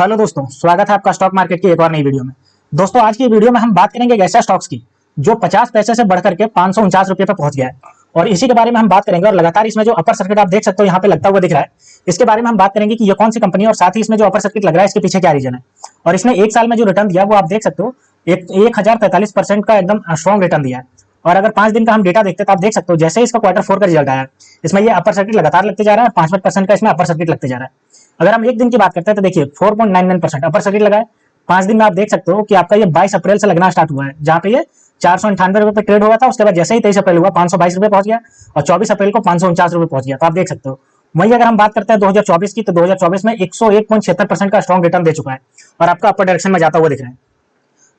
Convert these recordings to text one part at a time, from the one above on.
Hello दोस्तों, स्वागत है आपका स्टॉक मार्केट की एक और नई वीडियो में। दोस्तों, आज की वीडियो में हम बात करेंगे एक ऐसा स्टॉक्स की जो 50 पैसे से बढ़कर के 549 रुपए पे पहुंच गया है और इसी के बारे में हम बात करेंगे। और लगातार इसमें जो अपर सर्किट आप देख सकते हो यहाँ पे लगता हुआ दिख रहा है, इसके बारे में हम बात करेंगे कि ये कौन सी कंपनी है और साथ ही इसमें जो अपर सर्किट लग रहा है इसके पीछे क्या रीजन है। और इसने एक साल में जो रिटर्न दिया वो आप देख सकते हो, 1043% का एकदम स्ट्रॉन्ग रिटर्न दिया है। और अगर 5 दिन का हम डेटा देखते हैं तो आप देख सकते हो जैसे ही इसका क्वार्टर 4 का रिजल्ट आया, इसमें ये अपर सर्किट लगातार लगते जा रहा है, 5% का इसमें अपर सर्किट लगते जा रहा है। अगर हम एक दिन की बात करते हैं तो देखिए 4.99% अपर सर्किट लगा है। 5 दिन में आप देख सकते हो कि आपका ये 22 अप्रैल से लगना स्टार्ट हुआ है, जहां पे ये 498 रुपए पे ट्रेड हुआ था। उसके बाद जैसे ही 23 अप्रैल हुआ 522 रुपए पहुंच गया और 24 अप्रैल को 549 रुपए पहुंच गया। तो आप देख सकते हो। वहीं अगर हम बात करते हैं 2024 की, तो 2024 में 101.76% का स्ट्रॉन्ग रिटर्न दे चुका है और आपका अपर डायरेक्शन में जाता हुआ दिख रहा है।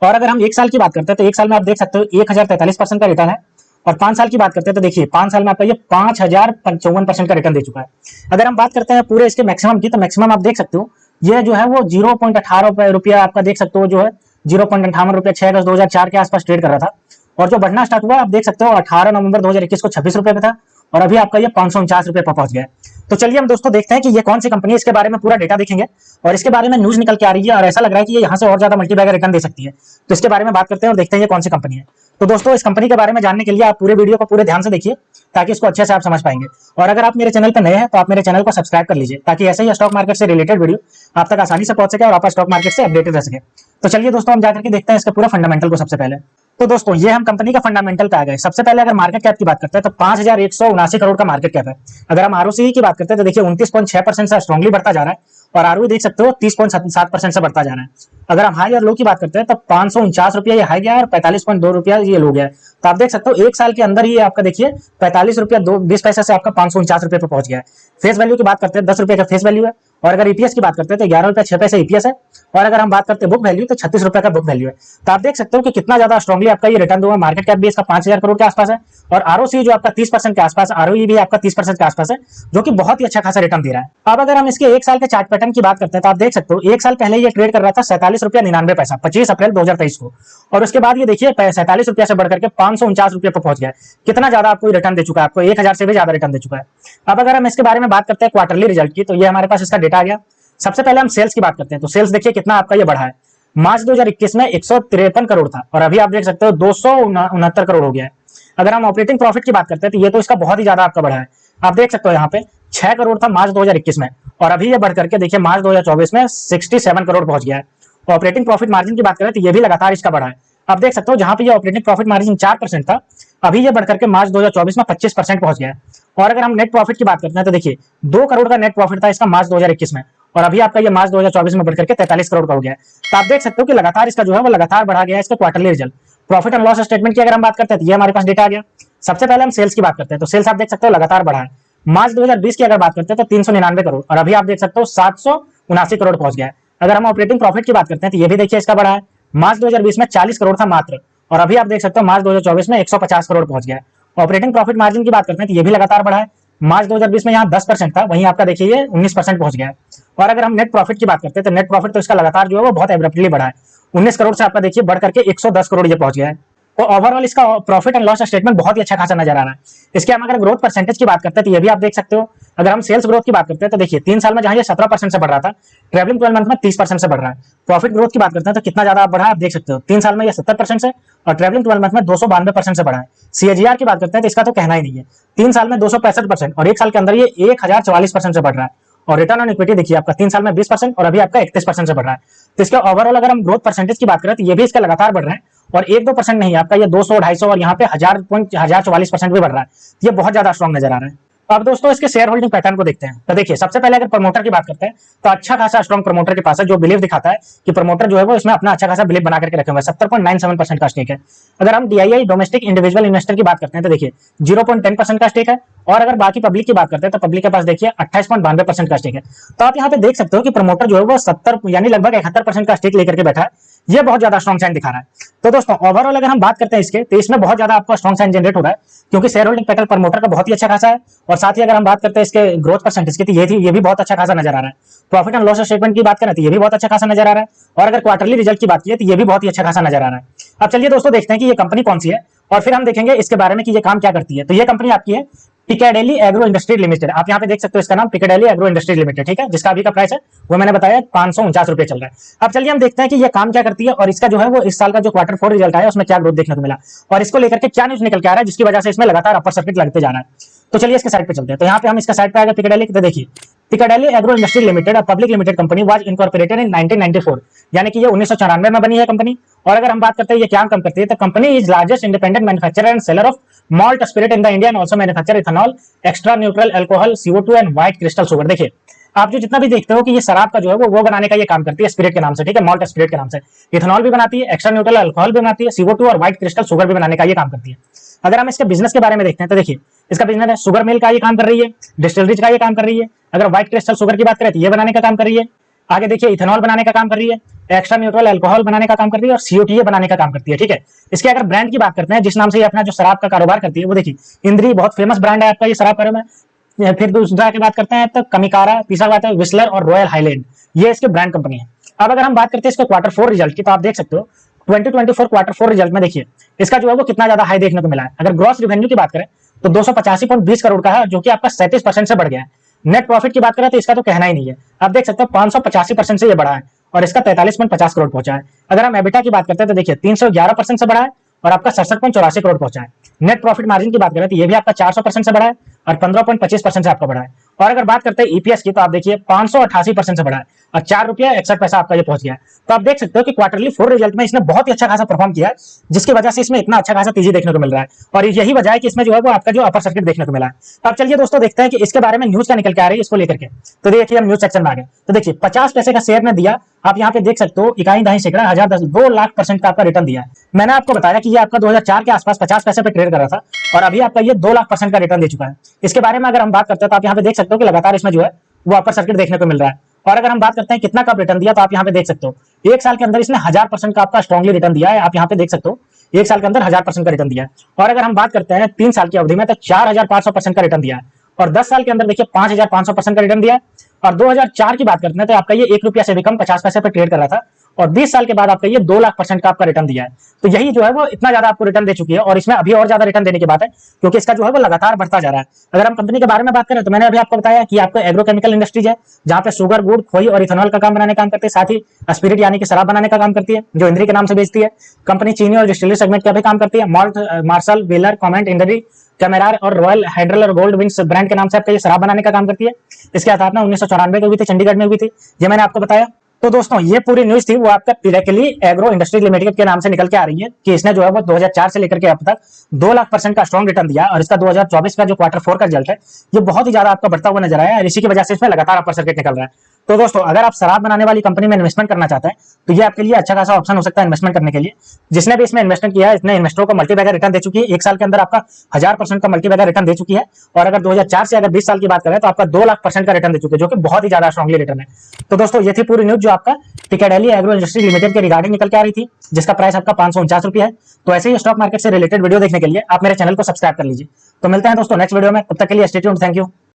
और अगर हम एक साल की बात करते हैं तो एक साल में आप देख सकते हो 1043% का रिटर्न है। और 5 साल की बात करते हैं तो देखिए 5 साल में आपका ये 5055% का रिटर्न दे चुका है। अगर हम बात करते हैं पूरे इसके मैक्सिमम की, तो मैक्सिमम आप देख सकते हो ये जो है वो 0.18 रुपया आपका देख सकते हो, जो है 0.58 रुपया 6 अगस्त 2004 के आसपास ट्रेड कर रहा था। और जो बढ़ना स्टार्ट हुआ आप देख सकते हो 18 नवंबर 2021 को 26 रुपए पे था और अभी आपका ये 549 रुपए पर पहुंच गया है। तो चलिए हम दोस्तों देखते हैं कि ये कौन सी कंपनी है, इसके बारे में पूरा डेटा देखेंगे और इसके बारे में न्यूज निकल के आ रही है और ऐसा लग रहा है कि ये यहाँ से और ज्यादा मल्टीबैगर रिटर्न दे सकती है। तो इसके बारे में बात करते हैं और देखते हैं ये कौन सी कंपनी है। तो दोस्तों, इस कंपनी के बारे में जानने के लिए आप पूरे वीडियो को पूरे ध्यान से देखिए ताकि इसको अच्छे से आप समझ पाएंगे। और अगर आप मेरे चैनल पर नए हैं तो आप मेरे चैनल को सब्सक्राइब कर लीजिए ताकि ऐसे ही स्टॉक मार्केट से रिलेटेड वीडियो आप तक आसानी से पहुंच सके और आप स्टॉक मार्केट से अपडेटेड रह सके। तो चलिए दोस्तों, हम जाकर के देखते हैं इसका पूरा फंडामेंटल को। सबसे पहले तो दोस्तों ये हम कंपनी का फंडामेंटल पे आ गए। सबसे पहले अगर मार्केट कैप की बात करते हैं तो 5179 करोड़ का मार्केट कैप है। अगर हम आरओसी की बात करते हैं तो देखिए 29.6% से स्ट्रांगली बढ़ता जा रहा है और आरओई देख सकते हो 30.7% से बढ़ता जा रहा है। अगर हम हाई और लो की बात करते हैं तो 549 रुपया ये हाई गया है और 45.2 रुपया ये लो गया है। तो आप देख सकते हो एक साल के अंदर ही आपका देखिए 45 रुपया 20 पैसे से आपका 549 रुपये पे पहुंच गया है। फेस वैल्यू की बात करते हैं 10 रुपये का फेस वैल्यू है। और अगर ईपीएस की बात करते हैं तो 11 रुपया 6 पैसे ईपीएस है। और अगर हम बात करते हैं बुक वैल्यू तो 36 रुपये का बुक वैल्यू है। तो आप देख सकते हो कि कितना ज्यादा स्ट्रांगली आपका ये रिटर्न हुआ। मार्केट कैप भी इसका 5000 करोड़ के आसपास है और आरओसी जो आपका 30% के आसपास, आरओई भी आपका 30% के आसपास है, जो कि बहुत ही अच्छा खासा रिटर्न दे रहा है। अब अगर हम इसके एक साल के चार्ट पैटर्न की बात करते हैं तो आप देख सकते हो एक साल पहले ये ट्रेड कर रहा था 47 रुपया 99 पैसा 25 अप्रैल 2023 को। और उसके बाद ये देखिए 47 रुपया से बढ़कर के 549 रुपये पर पहुंच गया है। कितना ज्यादा आपको रिटर्न दे चुका है, आपको 1000 से भी ज्यादा रिटर्न दे चुका है। अब अगर हम इसके बारे में बात करते हैं क्वार्टरली रिजल्ट की, तो ये हमारे पास इसका डेटा आ गया। सबसे पहले हम सेल्स की बात करते हैं तो सेल्स देखिए कितना आपका ये बढ़ा है। मार्च 2021 में 153 करोड़ था और अभी आप देख सकते हो 269 करोड़ हो गया है। अगर हम ऑपरेटिंग प्रॉफिट की बात करते हैं तो ये तो इसका बहुत ही ज्यादा आपका बढ़ा है। आप देख सकते हो यहाँ पे 6 करोड़ था मार्च 2021 में और अभी ये बढ़ करके देखिए मार्च 2024 में 67 करोड़ पहुंच गया है। ऑपरेटिंग प्रॉफिट मार्जिन की बात करें तो ये भी लगातार इसका बढ़ा है। आप देख सकते हो जहां पे ये ऑपरेटिंग प्रॉफिट मार्जिन 4% था, अभी ये बढ़कर के मार्च 2024 में 25% पहुंच गया है। और अगर हम नेट प्रॉफिट की बात करते हैं तो देखिए 2 करोड़ का नेट प्रॉफिट था इसका मार्च 2021 में और अभी आपका ये मार्च 2024 में बढ़कर के 43 करोड़ का हो गया है। तो आप देख सकते हो कि लगातार इसका जो है वो लगातार बढ़ा गया है इसका quarterly result. Profit and loss statement की अगर हम बात करते हैं तो ये हमारे पास डेटा आ गया। सबसे पहले हम सेल्स की बात करते हैं तो सेल्स आप देख सकते हो लगातार बढ़ा है। मार्च 2020 की अगर बात करते हैं तो 399 करोड़ और अभी आप देख सकते हो 779 करोड़ पहुंच गया है। अगर हम ऑपरेटिंग प्रॉफिट की बात करते हैं तो ये भी देखिए इसका बढ़ा है। मार्च 2020 में 40 करोड़ था मात्र और अभी आप देख सकते हो मार्च 2024 में 150 करोड़ पहुंच गया है। ऑपरेटिंग प्रॉफिट मार्जिन की बात करते हैं तो ये भी लगातार बढ़ा है। मार्च 2020 में यहाँ 10% था, वहीं आपका देखिए ये 19% पहुंच गया है। और अगर हम नेट प्रॉफिट की बात करते हैं तो नेट प्रॉफिट तो इसका लगातार जो है वो बहुत एब्रप्टली बढ़ा है। 19 करोड़ से आपका देखिए बढ़ करके 110 करोड़ ये पहुंच गया है। तो ओवरऑल इसका प्रॉफिट एंड लॉस स्टेटमेंट बहुत ही अच्छा खासा नजर आ रहा है। इसके हम अगर ग्रोथ परसेंटेज की बात करते हैं तो ये भी आप देख सकते हो। अगर हम सेल्स ग्रोथ की बात करते हैं तो देखिए 3 साल में जहां ये 17% से बढ़ रहा था, ट्रेवलिंग 12 मंथ में 30% से बढ़ रहा है। प्रॉफिट ग्रोथ की बात करते हैं तो कितना ज्यादा बढ़ा है आप देख सकते हो। 3 साल में ये 70% से और ट्रेवलिंग 12 मंथ में 292% से बढ़ा है। सीएजीआर की बात करते हैं तो इसका तो कहना ही नहीं है। 3 साल में 265% और 1 साल के अंदर ये 1044% से बढ़ रहा है। और रिटर्न ऑन इक्विटी देखिए आपका 3 साल में 20% और अभी आपका 31% से बढ़ रहा है। तो इसका ओवरऑल अगर हम ग्रोथ परसेंटेज की बात करें तो ये भी इसका लगातार बढ़ रहा है और 1-2% नहीं, आपका ये 200, 250 और यहाँ पे 1044% भी बढ़ रहा है। ये बहुत ज्यादा स्ट्रॉन्ग नजर आ रहा है। तो अब दोस्तों इसके शेयर होल्डिंग पैटर्न को देखते हैं। तो देखिए सबसे पहले अगर प्रमोटर की बात करते हैं तो अच्छा खासा स्ट्रॉन्ग प्रमोटर के पास है, जो बिलीव दिखाता है कि प्रमोटर जो है वो इसमें अपना अच्छा खासा बिलीव बना करके रखे हुए 70.97% का स्टेक है। अगर हम डीआईआई डोमेस्टिक इंडिविजुअल इन्वेस्टर की बात करते हैं तो देखिए 0.10% का स्टेक है। और अगर बाकी पब्लिक की बात करते हैं तो पब्लिक के पास देखिए 28.92% का स्टेक है। तो आप यहाँ पे देख सकते हो कि प्रमोटर जो है वो 70 यानी लगभग 71% का स्टेक लेकर के बैठा है। ये बहुत ज्यादा स्ट्रॉन्ग साइन दिखा रहा है। तो दोस्तों ओवरऑल अगर हम बात करते हैं इसके, तो इसमें बहुत ज्यादा आपका स्ट्रॉन्ग साइन जनरेट हो रहा है क्योंकि शेयर होल्डिंग पैटर्न प्रमोटर का बहुत ही अच्छा खासा है। और साथ ही अगर हम बात करते हैं इसके ग्रोथ परसेंटेज की, तो ये भी बहुत अच्छा खासा नजर आ रहा है। प्रॉफिट एंड लॉस स्टेटमेंट की बात करें तो ये भी बहुत अच्छा खासा नजर आ रहा है। और अगर क्वार्टरली रिजल्ट की बात की तो ये भी बहुत ही अच्छा खासा नजर आ रहा है। अब चलिए दोस्तों देखते हैं कि ये कंपनी कौन सी है और फिर हम देखेंगे इसके बारे में कि ये काम क्या करती है। तो ये कंपनी आपकी है पिकाडेली एग्रो इंडस्ट्री लिमिटेड, आप यहाँ पे देख सकते हो इसका नाम पिकाडेली एग्रो इंडस्ट्री लिमिटेड, ठीक है, जिसका अभी का प्राइस है वो मैंने बताया 549 रुपए चल रहा है। अब चलिए हम देखते हैं कि ये काम क्या करती है और इसका जो है वो इस साल का जो Q4 रिजल्ट आया उसमें क्या ग्रोथ देखने को मिला और इसको लेकर के क्या न्यूज निकल के आ रहा है जिसकी वजह से इसमें लगातार अपर सर्किट लगते जा रहा है। तो चलिए इसके साइड पे चलते हैं। तो यहाँ पे हम इसका साइड पे आगे पिकाडेली, तो देखिए Piccadilly agro industry limited public limited company was incorporated in 1994, यानी कि ये 1994 में बनी है कंपनी। और अगर हम बात करते हैं ये क्या काम करती है, तो company is largest independent manufacturer and seller of malt spirit in the India and also manufacture ethanol, extra neutral alcohol, CO2 and white crystal sugar. देखिए आप जो जितना भी देखते हो कि ये शराब का जो है वो बनाने का ये काम करती है स्पिरिट के नाम से, ठीक है, मॉल्ट स्पिरिट के नाम से। इथेनॉल भी बनाती है, एक्स्ट्रा न्यूट्रल अल्कोहल भी बनाती है, CO2 और व्हाइट क्रिस्टल शुगर भी बनाने का ये काम करती है। अगर हम इसके बिजनेस के बारे में देखते हैं तो देखिए इसका बिजनेस है शुगर मिल का ये काम कर रही है, डिस्टिलरीज का ये काम कर रही है। अगर व्हाइट क्रिस्टल शुगर की बात करें तो ये बनाने का काम कर रही है। आगे देखिए इथेनॉल बनाने का काम कर रही है, एक्स्ट्रा न्यूट्रल अल्कोहल बनाने का काम कर रही है और CO2 बनाने का काम करती है, ठीक है। इसके अगर ब्रांड की बात करते हैं जिस नाम से ये अपना जो शराब का कारोबार करती है वो देखिए इंद्री, बहुत फेमस ब्रांड है आपका ये शराब कारोबार में। फिर दूसरा की बात करते हैं तो कमिकारा, तीसरा बात है विस्लर और रॉयल हाईलैंड, ये इसके ब्रांड कंपनी है। अब अगर हम बात करते हैं इसके Q4 रिजल्ट की, तो आप देख सकते हो 2024 Q4 रिजल्ट में देखिए इसका जो है वो कितना ज्यादा हाई देखने को मिला है। अगर ग्रॉस रेवेन्यू की बात करें तो 285.20 करोड़ का है, जो कि आपका 37% से बढ़ गया है। नेट प्रॉफिट की बात करें तो इसका तो कहना ही नहीं है, आप देख सकते हो 585% से ये बढ़ा है और इसका 43.50 करोड़ पहुंचा है। अगर हम एबिटा की बात करते हैं तो देखिए 311% से बढ़ा है और आपका 67.84 करोड़ पहुंचा है। नेट प्रॉफिट मार्जिन की बात करें तो ये भी आपका 400% से बढ़ा है और 15.25% से आपका बढ़ा है। और अगर बात करते हैं ईपीएस की, तो आप देखिए 588% से बढ़ा है और ₹4.61 आपका ये पहुंच गया है। तो आप देख सकते हो कि Q4 रिजल्ट में इसने बहुत ही अच्छा खासा परफॉर्म किया है, जिसकी वजह से इसमें इतना अच्छा खासा तेजी देखने को मिल रहा है और यही वजह है कि इसमें जो है वो आपका जो अपर सर्किट देखने को मिला है। अब चलिए दोस्तों देखते हैं कि इसके बारे में न्यूज क्या निकल के आ रही है इसको लेकर के। तो देखिए हम न्यूज सेक्शन में आ गए, तो देखिए 50 पैसे का शेयर ने दिया, आप यहाँ पे देख सकते हो इकाई दहाई सैकड़ा हजार 10 2 लाख % का आपका रिटर्न दिया है। मैंने आपको बताया कि ये आपका 2004 के आसपास 50 पैसे पे ट्रेड कर रहा था और अभी आपका ये 2 लाख % का रिटर्न दे चुका है। इसके बारे में अगर हम बात करते हैं तो आप यहाँ पे देख सकते हो कि लगातार इसमें जो है वो अपर सर्किट देखने को मिल रहा है। और अगर हम बात करते हैं कितना कब रिटर्न दिया, तो आप यहाँ पे देख सकते हो 1 साल के अंदर इसने 1000% का आपका स्ट्रॉन्गली रिटर्न दिया है। आप यहाँ पे देख सकते हो 1 साल के अंदर 1000% का रिटर्न दिया है। और अगर हम बात करते हैं 3 साल की अवधि में तो 4500% का रिटर्न दिया है और 10 साल के अंदर देखिए 5500% का रिटर्न दिया है। और 2004 की बात करते हैं तो आपका ये ₹1 से भी कम 50 पैसे पे ट्रेड कर रहा था और 20 साल के बाद आपका ये 2 लाख % का आपका रिटर्न दिया है। तो यही जो है वो इतना ज्यादा आपको रिटर्न दे चुकी है और इसमें अभी और ज्यादा रिटर्न देने की बात है, क्योंकि इसका जो है वो लगातार बढ़ता जा रहा है। अगर हम कंपनी के बारे में बात करें तो मैंने अभी आपको बताया कि आपको एग्रोकेमिकल इंडस्ट्रीज है, जहां पे शुगर, गुड़, खोई और इथेनॉल का काम बनाने का काम करती है, साथ ही स्पिरिट यानी कि शराब बनाने का काम करती है जो इंद्री के नाम से बेचती है। कंपनी चीनी और डिस्टिलरी सेगमेंट का भी काम करती है। मॉल्ट, मार्शल, व्हीलर, कॉमेंट, इंडरी, कैमेरार और रॉयल हाइड्रल और गोल्ड विंग्स ब्रांड के नाम से आपका ये शराब बनाने का काम करती है। इसके स्थापना 1994 में हुई थी, चंडीगढ़ में हुई थी, ये मैंने आपको बताया। तो दोस्तों ये पूरी न्यूज थी वो आपका पिकाडेली एग्रो इंडस्ट्री लिमिटेड के नाम से निकल के आ रही है कि इसने जो है वो 2004 से लेकर के अब तक 2 लाख % का स्ट्रॉन्ग रिटर्न दिया और इसका 2024 का जो Q4 का रिजल्ट है ये बहुत ही ज्यादा आपका बढ़ता हुआ नजर आया है और इसी की वजह से इसमें लगातार अपर सर्किट निकल रहा है। तो दोस्तों अगर आप शराब बनाने वाली कंपनी में इन्वेस्टमेंट करना चाहते हैं तो ये आपके लिए अच्छा खासा ऑप्शन हो सकता है इन्वेस्टमेंट करने के लिए। जिसने भी इसमें इन्वेस्टमेंट किया है इसने इन्वेस्टरों को मल्टीबैगर रिटर्न दे चुकी है, 1 साल के अंदर आपका 1000% का मल्टीबैगर रिटर्न दे चुकी है। और अगर 2004 से अगर 20 साल की बात करें तो आपका 2 लाख % का रिटर्न दे चुके हैं, जो कि बहुत ही ज्यादा स्ट्रॉन्गली रिटर्न है। तो दोस्तों ये थी पूरी न्यूज जो आपका पिकाडेली एग्रो इंडस्ट्री लिमिटेड के रिगार्डिंग निकल के आ रही थी, जिसका प्राइस आपका 549 रुपये है। तो ऐसे ही स्टॉक मार्केट से रिलेटेड वीडियो देखने के लिए आप मेरे चैनल को सब्सक्राइब कर लीजिए। तो मिलते हैं दोस्तों नेक्स्ट वीडियो में, तब तक के लिए स्टे ट्यून्ड, थैंक यू।